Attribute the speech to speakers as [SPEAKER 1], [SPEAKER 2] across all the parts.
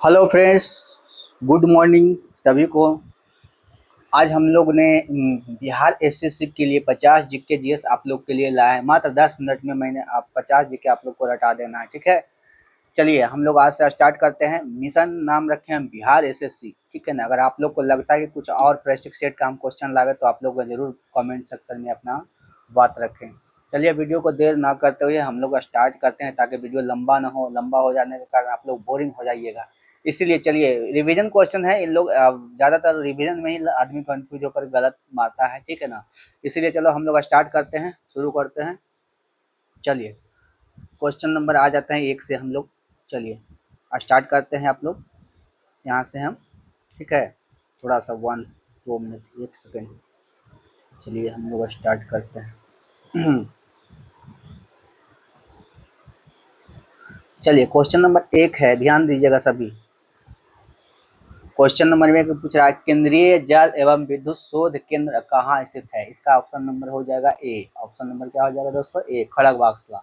[SPEAKER 1] Hello friends, good morning सभी को। आज हम लोग ने बिहार एसएससी के लिए 50 जीके जीएस आप लोग के लिए लाया है। मात्र 10 मिनट में मैंने आप 50 जीके आप लोग को रटा देना है, ठीक है। चलिए हम लोग आज से स्टार्ट करते हैं। मिशन नाम रखे हैं बिहार एसएससी, ठीक है ना। अगर आप लोग को लगता है कि कुछ और प्रेस्टिक सेट का हम क्वेश्चन लावे तो आप लोग जरूर कमेंट सेक्शन में अपना बात रखें। चलिए वीडियो को देर ना करते हुए हम लोग स्टार्ट करते हैं, ताकि वीडियो लंबा ना हो। लंबा हो जाने के कारण आप लोग बोरिंग हो जाइएगा। इसीलिए चलिए, रिवीजन क्वेश्चन है। इन लोग ज़्यादातर रिवीजन में ही आदमी कंफ्यूज होकर गलत मारता है, ठीक है ना। इसीलिए चलो हम लोग स्टार्ट करते हैं, शुरू करते हैं। चलिए क्वेश्चन नंबर आ जाते हैं 1 से हम लोग। चलिए स्टार्ट करते हैं आप लोग यहाँ से हम, ठीक है। थोड़ा सा 1-2 मिनट 1 सेकेंड। चलिए हम लोग स्टार्ट करते हैं। चलिए क्वेश्चन नंबर 1 है, ध्यान दीजिएगा सभी। क्वेश्चन नंबर 1 पूछ रहा है, केंद्रीय जल एवं विद्युत शोध केंद्र कहाँ स्थित है। इसका ऑप्शन नंबर हो जाएगा ए। ऑप्शन नंबर क्या हो जाएगा दोस्तों? ए, खड़गवासला।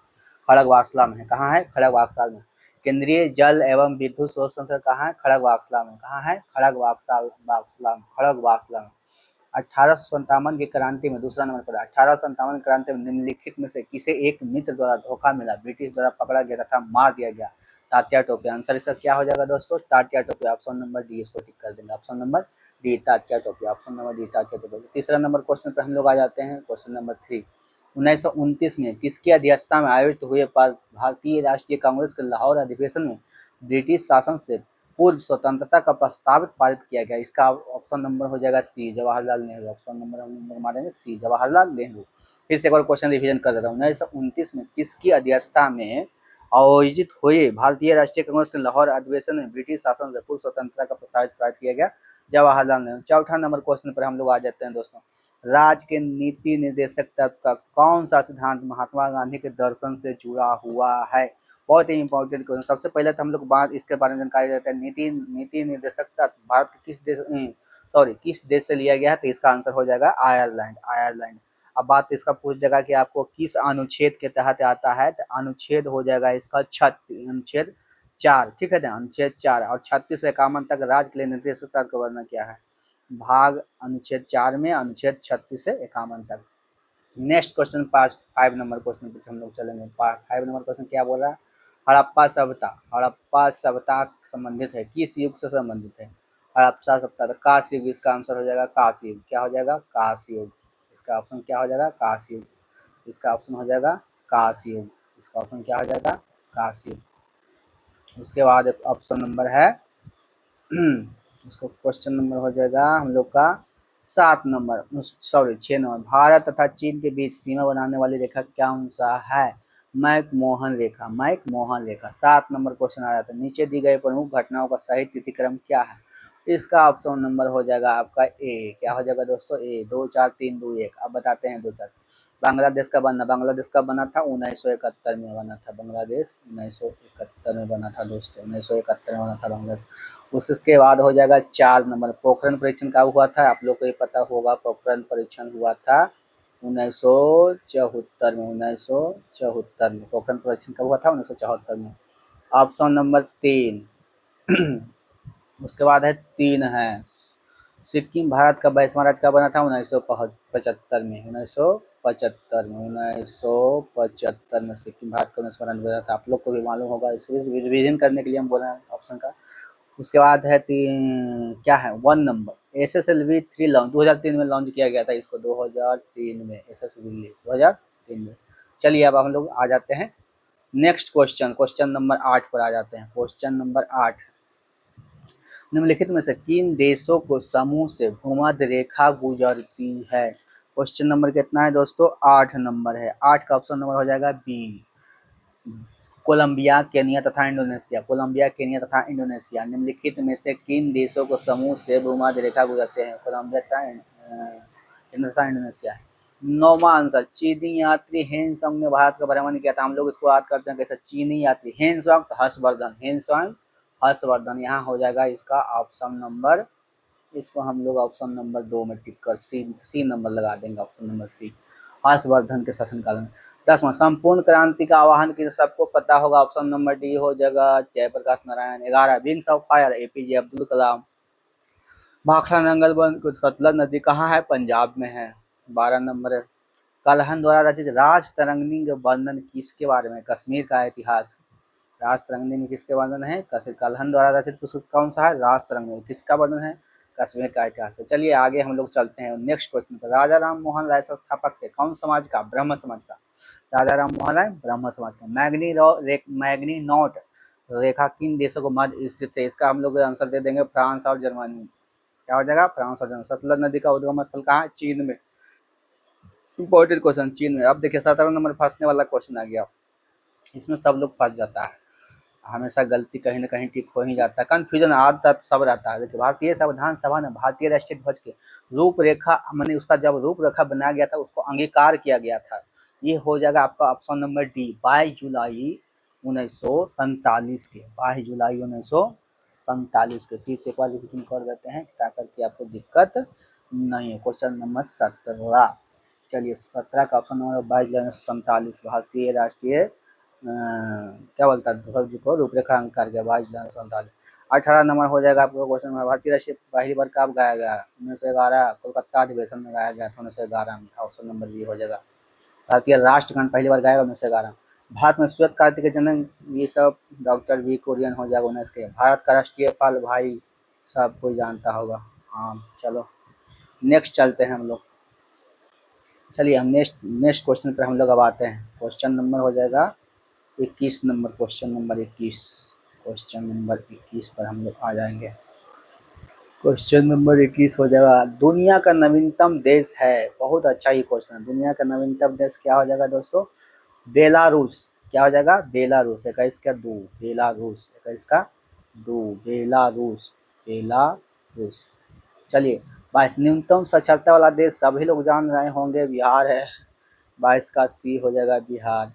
[SPEAKER 1] खड़गवासला में है। कहाँ है? खड़गवासला में। केंद्रीय जल एवं विद्युत शोध संस्थान कहाँ है? खड़गवासला में। कहाँ है? खड़गवासला में। 1857 की क्रांति में, दूसरा नंबर पर 1857 क्रांति में निम्नलिखित में से किसे एक मित्र द्वारा धोखा मिला, ब्रिटिश द्वारा पकड़ा गया तथा मार दिया गया? तात्या टोपे। आंसर इसका क्या हो जाएगा दोस्तों? Tatya Tope. Option number D इसको टिक कर देंगे। Option number D, Tatya Tope. Option number D, Tatya Tope. तीसरा नंबर क्वेश्चन पर हम लोग आ जाते हैं। क्वेश्चन नंबर 3, 1929 में किसकी अध्यक्षता में आयोजित हुए भारतीय राष्ट्रीय कांग्रेस के लाहौर अधिवेशन में ब्रिटिश शासन से पूर्व स्वतंत्रता का प्रस्तावित पारित किया गया? इसका ऑप्शन नंबर हो जाएगा सी, जवाहरलाल नेहरू। ऑप्शन नंबर हम लोग मारेंगे सी, जवाहरलाल नेहरू। फिर से एक बार क्वेश्चन रिवीजन कर देता हूँ। 1929 में किसकी अध्यक्षता में आयोजित हुए भारतीय राष्ट्रीय कांग्रेस के लाहौर अधिवेशन में ब्रिटिश शासन से पूर्व स्वतंत्रता का प्रस्तावित पारित किया गया? जवाहरलाल नेहरू। चौथा नंबर क्वेश्चन पर हम लोग आ जाते हैं दोस्तों। राज्य के नीति निर्देशक तत्व का कौन सा सिद्धांत महात्मा गांधी के दर्शन से जुड़ा हुआ है? बहुत ही इंपॉर्टेंट क्वेश्चन। सबसे पहले तो हम लोग बात इसके बारे में जानकारी लेते हैं। नीति निर्देशक तत्व भारत के किस देश से लिया गया है? तो इसका आंसर हो जाएगा आयरलैंड। आयरलैंड। अब बात इसका पूछ देगा कि आपको किस अनुच्छेद के तहत आता है, तो अनुच्छेद हो जाएगा इसका 36, अनुच्छेद 4, ठीक है। अनुच्छेद 4 और 36 से 51 तक राज्य के लिए निर्देशक तत्व का वर्णन क्या है? भाग अनुच्छेद 4 में अनुच्छेद 36 से 51 तक। नेक्स्ट क्वेश्चन 5 नंबर क्वेश्चन पे हम लोग चलेंगे। 5 नंबर क्वेश्चन क्या बोल रहा है? हड़प्पा सभ्यता। हड़प्पा सभ्यता संबंधित है, किस युग से संबंधित है? हड़प्पा सभ्यता कांस्य युग। इसका आंसर हो जाएगा कांस्य युग। क्या हो जाएगा? कांस्य युग। इसका ऑप्शन क्या हो जाएगा? कांस्य युग। इसका ऑप्शन हो जाएगा कांस्य युग। इसका ऑप्शन क्या हो जाएगा? कांस्य युग। उसके बाद ऑप्शन नंबर है उसको क्वेश्चन नंबर हो जाएगा हम लोग का 6 नंबर। भारत तथा चीन के बीच सीमा बनाने वाली रेखा क्या सा है? मैकमोहन रेखा। मैकमोहन रेखा। 7 नंबर क्वेश्चन आ जाता है। नीचे दी गई प्रमुख घटनाओं का सही तिथिक्रम क्या है? इसका ऑप्शन नंबर हो जाएगा आपका ए। क्या हो जाएगा दोस्तों? ए। 2 4 3 2 1। अब बताते हैं 2 4। बांग्लादेश का बना था 1971 में बना था। बांग्लादेश 1971 में बना था दोस्तों। 1971 में बना था बांग्लादेश। उसके बाद हो जाएगा 4 नंबर। पोखरण परीक्षण कब हुआ था? आप लोग को ये पता होगा। पोखरण परीक्षण हुआ था 1974 में। 1974 में पोखरण परीक्षण कब हुआ था? 1974 में। Option number 3। उसके बाद है 3 है, सिक्किम भारत का 22वां राज्य कब बना था? 1975 में। 1975 में। 1975 में सिक्किम भारत का 19वां राज्य बना था। आप लोग को भी मालूम होगा, इसको रिवीजन करने के लिए हम बोल रहे हैं ऑप्शन का। उसके बाद है क्या है 1 नंबर। SSLV 3 लॉन्च 2003 में लॉन्च किया गया था इसको। 2003 में SSLV 2003 में। चलिए अब हम लोग आ जाते हैं नेक्स्ट क्वेश्चन। क्वेश्चन नंबर 8 पर आ जाते हैं। क्वेश्चन नंबर 8, निम्नलिखित में से किन देशों को समूह से भूमध्य रेखा गुजरती है? क्वेश्चन नंबर कितना है दोस्तों? 8 नंबर है। 8 का ऑप्शन नंबर हो जाएगा बी, कोलंबिया, केनिया तथा इंडोनेशिया। कोलंबिया, केनिया तथा इंडोनेशिया। निम्नलिखित में से किन देशों को समूह से भूमध्य रेखा गुजरते हैं? कोलंबिया तथा इंडोनेशिया। 9वां आंसर, चीनी यात्री हेनसोंग ने भारत का भ्रमण किया था। हम लोग इसको याद करते हैं कैसे? चीनी यात्री हेनसोंग, हर्षवर्धन। हेनसोंग, हर्षवर्धन। यहाँ हो जाएगा इसका ऑप्शन नंबर, इसको हम लोग ऑप्शन नंबर 2 में टिक कर सी नंबर लगा देंगे। ऑप्शन नंबर सी, हर्षवर्धन के शासनकाल में। 10वां संपूर्ण क्रांति का आह्वान किया, सबको पता होगा, ऑप्शन नंबर डी हो जाएगा Jayaprakash Narayan. 11 wings of fire APJ Abdul Kalam. Bhakra Nangal वन सतलज नदी कहाँ है? पंजाब में है। 12 नंबर है कलहन द्वारा रचित राज तरंगिणी का वर्णन किसके बारे में? कश्मीर का इतिहास। राज तरंगिणी में किसके वर्णन है? कलहन द्वारा रचित पुस्तक कौन सा है? राज तरंगिणी। किसका वर्णन है? कश्मीर का इतिहास है। चलिए आगे हम लोग चलते हैं नेक्स्ट क्वेश्चन पर। राजा राम मोहन राय संस्थापक थे कौन समाज का? ब्रह्म समाज का। राजा राम मोहन राय ब्रह्म समाज का। मैग्नी नोट रेखा किन देशों को मध्य स्थित है? इसका हम लोग आंसर दे देंगे फ्रांस और जर्मनी। क्या हो जाएगा? फ्रांस और जर्मनी। सतलज नदी का उद्गम स्थल कहाँ है? चीन में। इंपॉर्टेंट क्वेश्चन, चीन में। अब देखिए 17 नंबर फंसने वाला क्वेश्चन आ गया, इसमें सब लोग फंस जाता है, हमेशा गलती कहीं ना कहीं टिक हो ही जाता है, कंफ्यूजन आदत सब रहता है। देखिए भारतीय संविधान सभा ने भारतीय राष्ट्रीय ध्वज के रूपरेखा माने उसका जब रूपरेखा बनाया गया था उसको अंगीकार किया गया था। ये हो जाएगा आपका ऑप्शन नंबर डी 22 जुलाई 1947 के। 22 जुलाई 1947 के। फिर से एक बार रिविजन कर देते हैं ताकि करके आपको दिक्कत नहीं है। Question number 17। चलिए 17 का ऑप्शन नंबर 22 जुलाई 1947 भारतीय राष्ट्रीय क्या बोलता है ध्वज को रूपरेखा अंकार के 22 जुलाई 1947। 18 नंबर हो जाएगा आपका क्वेश्चन में भारतीय राष्ट्रीय पहली बार कब गाया गया? 1911 कोलकाता अधिवेशन में गाया गया था 1911 में। ऑप्शन नंबर बी हो जाएगा। भारतीय राष्ट्रगान पहली बार गाया 1911। भारत में श्वेत क्रांति के जनक ये सब डॉक्टर वी कुरियन हो जाएगा 19 के। भारत का राष्ट्रीय फल भाई सब कोई जानता होगा। हाँ चलो नेक्स्ट चलते हैं हम लोग। चलिए हम नेक्स्ट क्वेश्चन पर हम लोग अब आते हैं। क्वेश्चन नंबर हो जाएगा 21 नंबर। क्वेश्चन नंबर 21 पर हम लोग आ जाएंगे। क्वेश्चन नंबर 21 हो जाएगा दुनिया का नवीनतम देश है। बहुत अच्छा ही क्वेश्चन है। दुनिया का नवीनतम देश क्या हो जाएगा दोस्तों? बेलारूस। क्या हो जाएगा? बेलारूस। 21 का 2 बेलारूस। 21 का 2 बेलारूस। बेलारूस। चलिए 22 न्यूनतम साक्षरता वाला देश सभी लोग जान रहे होंगे बिहार है। 22 का सी हो जाएगा बिहार।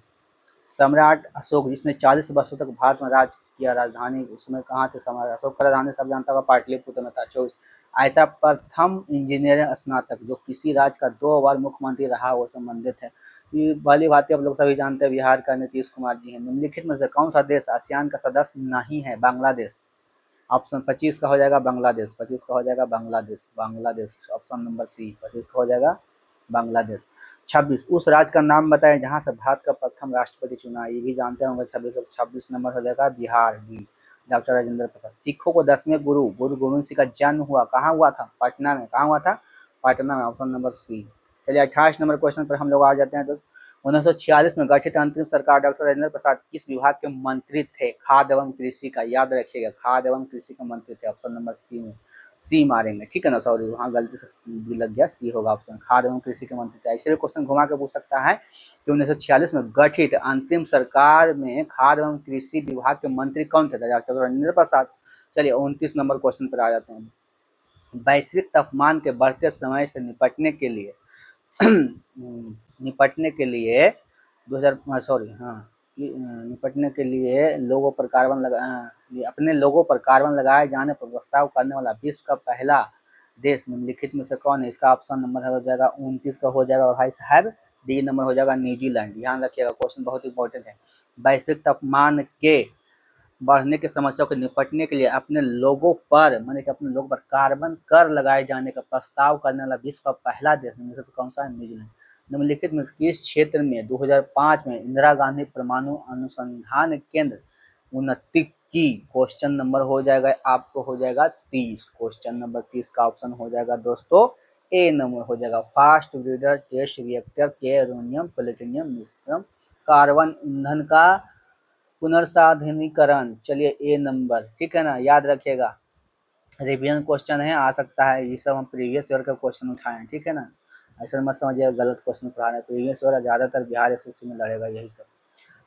[SPEAKER 1] सम्राट अशोक जिसने 40 वर्षों तक भारत में राज किया, राजधानी उसमें कहाँ थे? सम्राट अशोक का राजधानी सब जानता होगा पाटलिपुत्र में था। 24 ऐसा प्रथम इंजीनियरिंग स्नातक जो किसी राज्य का 2 बार मुख्यमंत्री रहा वो संबंधित है। ये भली भांति आप लोग सभी जानते हैं बिहार का नीतीश कुमार जी हैं। निम्नलिखित में से कौन सा देश आसियान का सदस्य नहीं है? बांग्लादेश। ऑप्शन 25 का हो जाएगा बांग्लादेश। 25 का हो जाएगा Bangladesh. Bangladesh option number c 25 का हो जाएगा बांग्लादेश। 26 उस राज्य का नाम बताएं जहां से भारत का प्रथम राष्ट्रपति चुना। ये भी जानते होंगे। 26 नंबर हो जाएगा बिहार डी डॉक्टर राजेंद्र प्रसाद। सिखों को 10वें गुरु गोविंद सिंह का जन्म हुआ कहाँ हुआ था? पटना में। कहाँ हुआ था? पटना में। Option number c. चलिए 28 नंबर क्वेश्चन पर हम लोग आ जाते हैं दोस्तों। 1946 में गठित अंतरिम सरकार डॉक्टर राजेंद्र प्रसाद किस विभाग के मंत्री थे? खाद्य एवं कृषि का। याद रखिएगा खाद्य एवं कृषि के मंत्री थे। ऑप्शन नंबर सी में सी मारेंगे, ठीक है ना। सॉरी वहाँ गलती से भी लग गया, सी होगा ऑप्शन। खाद्य एवं कृषि के मंत्री थे। ऐसे भी क्वेश्चन घुमा के पूछ सकता है कि 1946 में गठित अंतिम सरकार में खाद्य एवं कृषि विभाग के मंत्री कौन थे? डॉक्टर राजेंद्र प्रसाद। चलिए 29 नंबर क्वेश्चन पर आ जाते हैं। वैश्विक तापमान के बढ़ते समय से निपटने के लिए 2000 सॉरी हाँ निपटने के लिए लोगों पर कार्बन लगा अपने लोगों पर कार्बन लगाए जाने पर प्रस्ताव करने वाला विश्व का पहला देश निम्नलिखित में से कौन है? इसका ऑप्शन नंबर हो जाएगा 29 का हो जाएगा भाई साहब डी नंबर हो जाएगा न्यूजीलैंड। ध्यान रखिएगा क्वेश्चन बहुत इंपॉर्टेंट है। वैश्विक तापमान के बढ़ने की समस्या को निपटने के लिए अपने लोगों पर माने कि अपने लोगों पर कार्बन कर लगाए जाने का प्रस्ताव करने वाला विश्व का पहला देश निम्नलिखित में कौन सा है? न्यूजीलैंड। निम्नलिखित में किस क्षेत्र में 2005 में इंदिरा गांधी परमाणु अनुसंधान केंद्र उन्नति की? क्वेश्चन नंबर हो जाएगा आपको हो जाएगा 30। क्वेश्चन नंबर 30 का ऑप्शन हो जाएगा दोस्तों ए नंबर हो जाएगा फास्ट ब्रीडर टेस्ट रिएक्टर के यूरेनियम प्लेटिनियम मिश्रण कार्बन ईंधन का पुनर्साधनीकरण। चलिए ए नंबर, ठीक है ना। याद रखिएगा रिवीजन क्वेश्चन है, आ सकता है। ये सब हम प्रीवियस ईयर का क्वेश्चन उठाए हैं, ठीक है ना। ऐसा मत समझिएगा गलत क्वेश्चन पढ़ा रहे हैं। प्रीवियस ईयर ज़्यादातर बिहार एसएससी में लड़ेगा यही सब।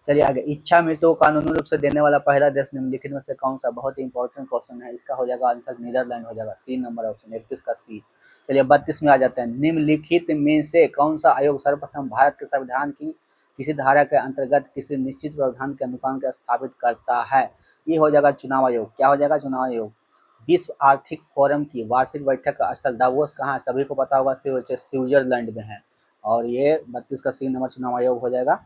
[SPEAKER 1] चलिए आगे। इच्छा मृत्यु को कानूनी रूप से देने वाला पहला देश निम्नलिखित में से कौन सा? बहुत ही इंपॉर्टेंट क्वेश्चन है। इसका हो जाएगा आंसर नीदरलैंड हो जाएगा। सी नंबर ऑप्शन 31 का सी। चलिए 32 में आ जाते हैं। निम्नलिखित में से कौन सा आयोग सर्वप्रथम भारत के संविधान की किसी धारा के अंतर्गत किसी निश्चित प्रावधान के अनुपालन को स्थापित करता है? ये हो जाएगा चुनाव आयोग। क्या हो जाएगा? चुनाव आयोग। विश्व आर्थिक फोरम की वार्षिक बैठक का स्थल दावोस कहाँ है? सभी को पता होगा स्विट्जरलैंड में है। और ये 32 का सी नंबर चुनाव आयोग हो जाएगा।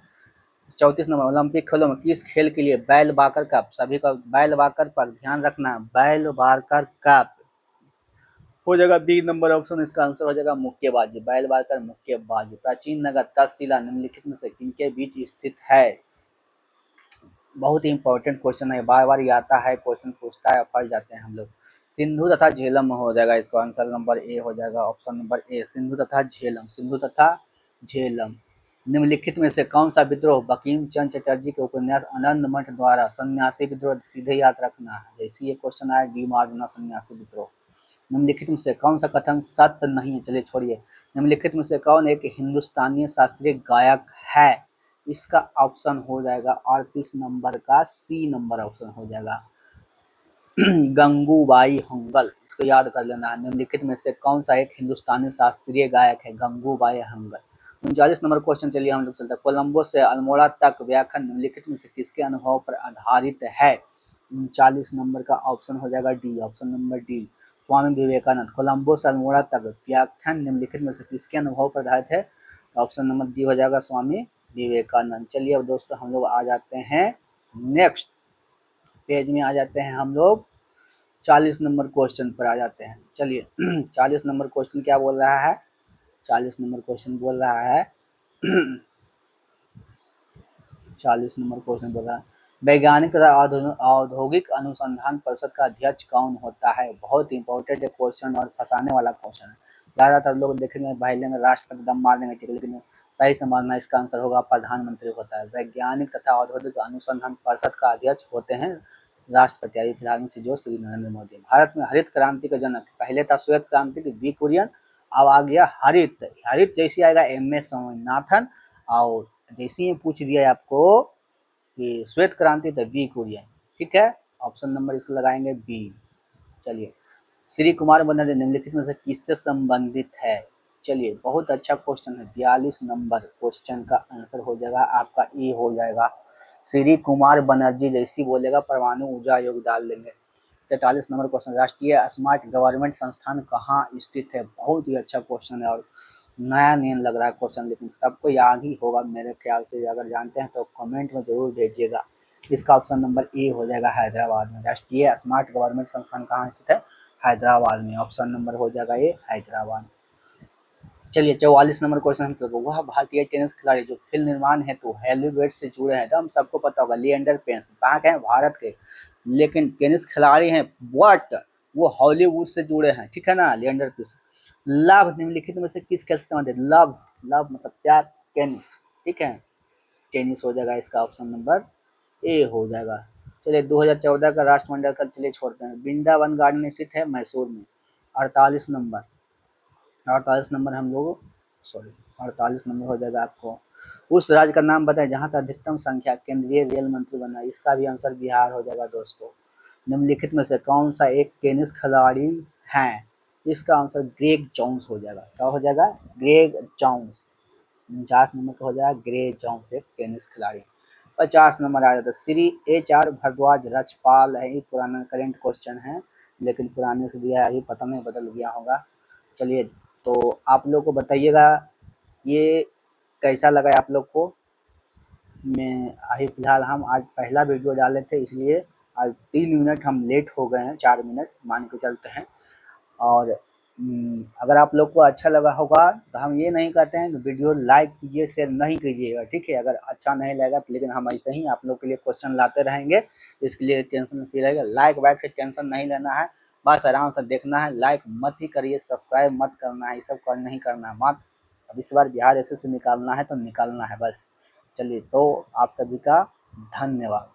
[SPEAKER 1] 34 नंबर ओलंपिक खेलों में किस खेल के लिए बैल बाकर कप, सभी का बैल बाकर पर ध्यान रखना, बैल बाकर कप हो जाएगा बी नंबर ऑप्शन, इसका आंसर हो जाएगा मुक्केबाजी, बैल बाकर मुक्केबाजी। प्राचीन नगर तक्षशिला निम्नलिखित में से किनके बीच स्थित है? बहुत ही इंपॉर्टेंट क्वेश्चन है, बार बार ये आता है, क्वेश्चन पूछता है, फंस जाते हैं हम लोग। सिंधु तथा झेलम हो जाएगा, इसका आंसर नंबर ए हो जाएगा, ऑप्शन नंबर ए, सिंधु तथा झेलम, सिंधु तथा झेलम। निम्नलिखित में से कौन सा विद्रोह बंकिम चंद्र चटर्जी के उपन्यास आनंद मठ द्वारा सन्यासी विद्रोह सीधे याद रखना है? जैसे ये क्वेश्चन आया, डी मार्जना सन्यासी विद्रोह। निम्नलिखित में से कौन सा कथन सत्य नहीं है? चलिए छोड़िए। निम्नलिखित में से कौन एक हिंदुस्तानी शास्त्रीय गायक है? इसका ऑप्शन हो जाएगा 38 नंबर का सी नंबर ऑप्शन हो जाएगा गंगूबाई हंगल, इसको याद कर लेना है। निम्नलिखित में से कौन सा एक हिंदुस्तानी शास्त्रीय गायक है? गंगूबाई हंगल। 39 नंबर क्वेश्चन, चलिए हम लोग चलते हैं। कोलंबो से अल्मोड़ा तक व्याख्यान निम्नलिखित में से किसके अनुभव पर आधारित है? 39 नंबर का ऑप्शन हो जाएगा D, option number D, Swami Vivekananda. Colombo से अल्मोड़ा तक व्याख्यान निम्नलिखित में से किसके अनुभव पर आधारित है? ऑप्शन नंबर डी हो जाएगा, स्वामी विवेकानंद। चलिए अब दोस्तों हम लोग आ जाते हैं नेक्स्ट पेज में, आ जाते हैं हम लोग 40 नंबर क्वेश्चन पर आ जाते हैं। चलिए 40 नंबर क्वेश्चन क्या बोल रहा है? 40 नंबर क्वेश्चन बोल रहा है 40 नंबर क्वेश्चन बोल रहा है वैज्ञानिक तथा औद्योगिक अनुसंधान परिषद का अध्यक्ष कौन होता है? बहुत इंपॉर्टेंट क्वेश्चन और फंसाने वाला क्वेश्चन है। ज्यादातर लोग देखेंगे भाई लेंगे राष्ट्रपति दम मार देंगे, ठीक है, लेकिन सही समझना, इसका आंसर होगा प्रधानमंत्री होता है। वैज्ञानिक तथा औद्योगिक अनुसंधान परिषद का अध्यक्ष होते हैं राष्ट्रपति, अभी फिलहाल में जो श्री नरेंद्र मोदी। भारत में हरित क्रांति का जनक, पहले था श्वेत क्रांति की वी कुरियन, अब आ गया हरित। हरित जैसे आएगा एम एस स्वामीनाथन, और जैसे ही पूछ दिया आपको कि श्वेत क्रांति तो वी कुरियन, ठीक है, ऑप्शन नंबर इसको लगाएंगे बी। चलिए, श्री कुमार बनर्जी निम्नलिखित में से किससे संबंधित है? चलिए बहुत अच्छा क्वेश्चन है, 42 नंबर क्वेश्चन का आंसर हो जाएगा आपका ए हो जाएगा। श्री कुमार बनर्जी जैसी बोलेगा परमाणु ऊर्जा आयोग डाल देंगे। 43 नंबर क्वेश्चन, राष्ट्रीय स्मार्ट गवर्नमेंट संस्थान कहाँ स्थित है? बहुत ही अच्छा क्वेश्चन है और नया नेम लग रहा है क्वेश्चन, लेकिन सबको याद ही होगा मेरे ख्याल से, अगर जानते हैं तो कमेंट में जरूर भेजिएगा। इसका ऑप्शन नंबर ए हो जाएगा, हैदराबाद में। राष्ट्रीय स्मार्ट गवर्नमेंट संस्थान कहाँ स्थित है? हैदराबाद में, ऑप्शन नंबर हो जाएगा ये, हैदराबाद। चलिए 44 नंबर क्वेश्चन, वह भारतीय टेनिस खिलाड़ी जो फिल्म निर्माण हेतु हॉलीवुड से जुड़े हैं, तो हम सबको पता होगा लिएंडर पेस, कहाँ के हैं? भारत के, लेकिन टेनिस खिलाड़ी हैं बट वो हॉलीवुड से जुड़े हैं, ठीक है ना, लिएंडर पेस। लव निम्नलिखित में से किस खेल से संबंधित? लव, लव मतलब प्यार, टेनिस, ठीक है, टेनिस हो जाएगा, इसका ऑप्शन नंबर ए हो जाएगा। चलिए 2014 का राष्ट्रमंडल का चलिए छोड़ते हैं। वृंदावन गार्डन स्थित है मैसूर में। 48 नंबर, 48 नंबर हम लोग, सॉरी 48 नंबर हो जाएगा आपको। उस राज्य का नाम बताएं जहां से अधिकतम संख्या केंद्रीय रेल मंत्री बना, इसका भी आंसर बिहार हो जाएगा दोस्तों। निम्नलिखित में से कौन सा एक टेनिस खिलाड़ी है? इसका आंसर ग्रेग जॉन्स हो जाएगा। क्या हो जाएगा? Greg Johns. 49 नंबर का हो जाएगा ग्रेग जॉन्स, एक टेनिस खिलाड़ी। 50 नंबर आ जाता है श्री HR भारद्वाज रचपाल है, ये पुराना करेंट क्वेश्चन है, लेकिन पुराने से दिया है, अभी पता नहीं बदल गया होगा। चलिए तो आप लोग को बताइएगा ये कैसा लगा आप लोग को। मैं अभी फिलहाल हम आज पहला वीडियो डाले थे, इसलिए आज 3 मिनट हम लेट हो गए हैं, 4 मिनट मान के चलते हैं। और अगर आप लोग को अच्छा लगा होगा तो हम ये नहीं कहते हैं कि वीडियो लाइक कीजिए, शेयर नहीं कीजिएगा, ठीक है, अगर अच्छा नहीं लगेगा तो, लेकिन हम ऐसे ही आप लोग के लिए क्वेश्चन लाते रहेंगे, इसके लिए टेंशन फ्री रहेगा। लाइक वाइक से टेंशन नहीं लेना है, बस आराम से देखना है, लाइक मत ही करिए, सब्सक्राइब मत करना है, ये सब नहीं करना है मत। अब इस बार बिहार ऐसे से निकालना है तो निकालना है बस। चलिए तो आप सभी का धन्यवाद।